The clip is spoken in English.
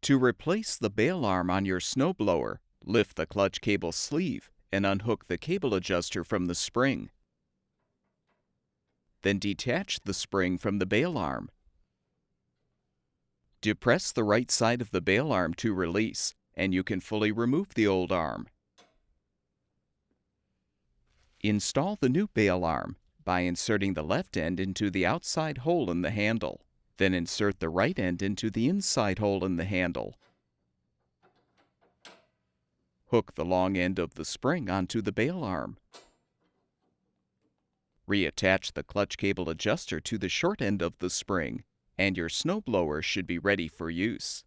To replace the bail arm on your snowblower, lift the clutch cable sleeve and unhook the cable adjuster from the spring. Then detach the spring from the bail arm. Depress the right side of the bail arm to release, and you can fully remove the old arm. Install the new bail arm by inserting the left end into the outside hole in the handle. Then insert the right end into the inside hole in the handle. Hook the long end of the spring onto the bail arm. Reattach the clutch cable adjuster to the short end of the spring, and your snowblower should be ready for use.